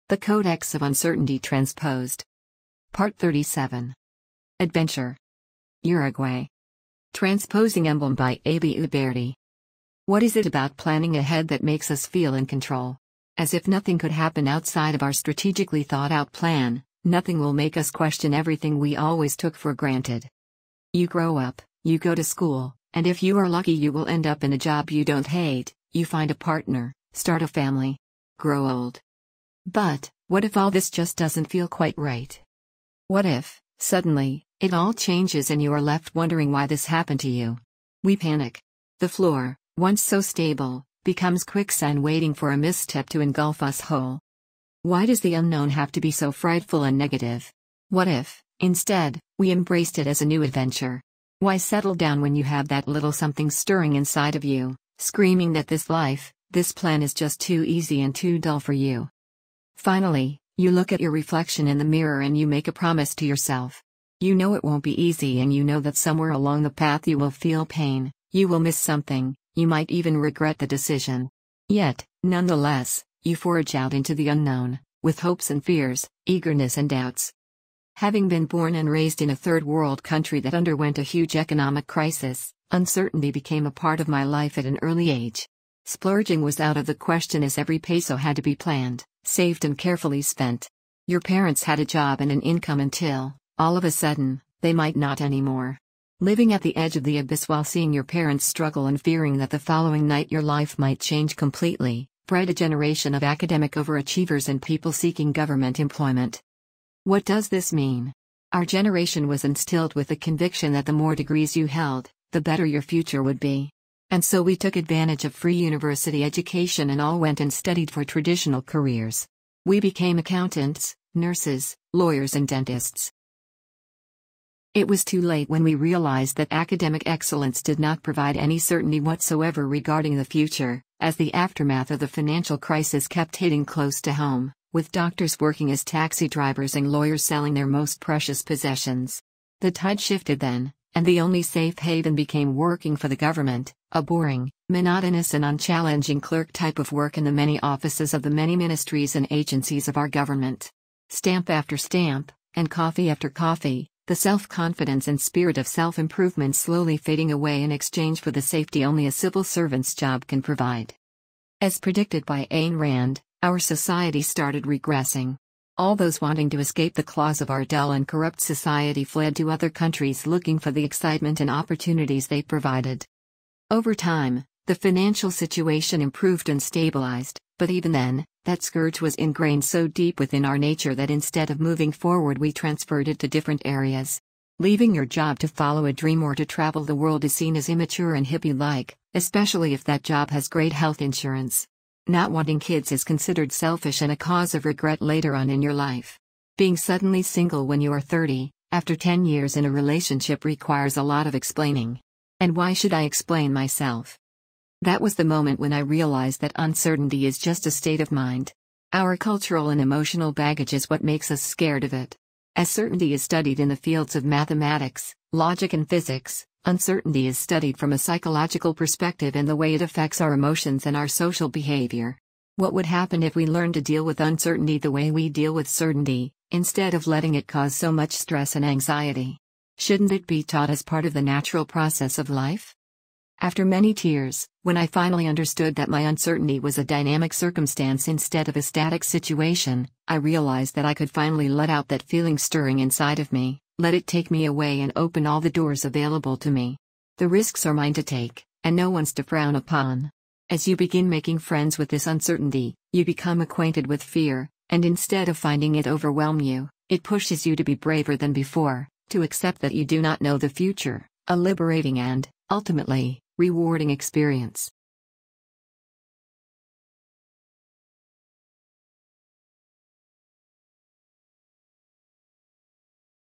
The Codex of Uncertainty Transposed. Part 37. Adventure. Uruguay. Transposing Emblem by A.B. Uberti. What is it about planning ahead that makes us feel in control? As if nothing could happen outside of our strategically thought-out plan, nothing will make us question everything we always took for granted. You grow up, you go to school, and if you are lucky you will end up in a job you don't hate, you find a partner, start a family, grow old. But, what if all this just doesn't feel quite right? What if, suddenly, it all changes and you are left wondering why this happened to you? We panic. The floor, once so stable, becomes quicksand waiting for a misstep to engulf us whole. Why does the unknown have to be so frightful and negative? What if, instead, we embraced it as a new adventure? Why settle down when you have that little something stirring inside of you, screaming that this life, this plan is just too easy and too dull for you? Finally, you look at your reflection in the mirror and you make a promise to yourself. You know it won't be easy and you know that somewhere along the path you will feel pain, you will miss something, you might even regret the decision. Yet, nonetheless, you forge out into the unknown, with hopes and fears, eagerness and doubts. Having been born and raised in a third world country that underwent a huge economic crisis, uncertainty became a part of my life at an early age. Splurging was out of the question as every peso had to be planned, saved and carefully spent. Your parents had a job and an income until, all of a sudden, they might not anymore. Living at the edge of the abyss while seeing your parents struggle and fearing that the following night your life might change completely, bred a generation of academic overachievers and people seeking government employment. What does this mean? Our generation was instilled with the conviction that the more degrees you held, the better your future would be. And so we took advantage of free university education and all went and studied for traditional careers. We became accountants, nurses, lawyers and dentists. It was too late when we realized that academic excellence did not provide any certainty whatsoever regarding the future, as the aftermath of the financial crisis kept hitting close to home, with doctors working as taxi drivers and lawyers selling their most precious possessions. The tide shifted then, and the only safe haven became working for the government, a boring, monotonous and unchallenging clerk type of work in the many offices of the many ministries and agencies of our government. Stamp after stamp, and coffee after coffee, the self-confidence and spirit of self-improvement slowly fading away in exchange for the safety only a civil servant's job can provide. As predicted by Ayn Rand, our society started regressing. All those wanting to escape the claws of our dull and corrupt society fled to other countries looking for the excitement and opportunities they provided. Over time, the financial situation improved and stabilized, but even then, that scourge was ingrained so deep within our nature that instead of moving forward we transferred it to different areas. Leaving your job to follow a dream or to travel the world is seen as immature and hippie-like, especially if that job has great health insurance. Not wanting kids is considered selfish and a cause of regret later on in your life. Being suddenly single when you are 30, after 10 years in a relationship requires a lot of explaining. And why should I explain myself? That was the moment when I realized that uncertainty is just a state of mind. Our cultural and emotional baggage is what makes us scared of it. As certainty is studied in the fields of mathematics, logic and physics, uncertainty is studied from a psychological perspective in the way it affects our emotions and our social behavior. What would happen if we learned to deal with uncertainty the way we deal with certainty, instead of letting it cause so much stress and anxiety? Shouldn't it be taught as part of the natural process of life? After many tears, when I finally understood that my uncertainty was a dynamic circumstance instead of a static situation, I realized that I could finally let out that feeling stirring inside of me, let it take me away and open all the doors available to me. The risks are mine to take, and no one's to frown upon. As you begin making friends with this uncertainty, you become acquainted with fear, and instead of finding it overwhelm you, it pushes you to be braver than before, to accept that you do not know the future, a liberating and, ultimately, rewarding experience.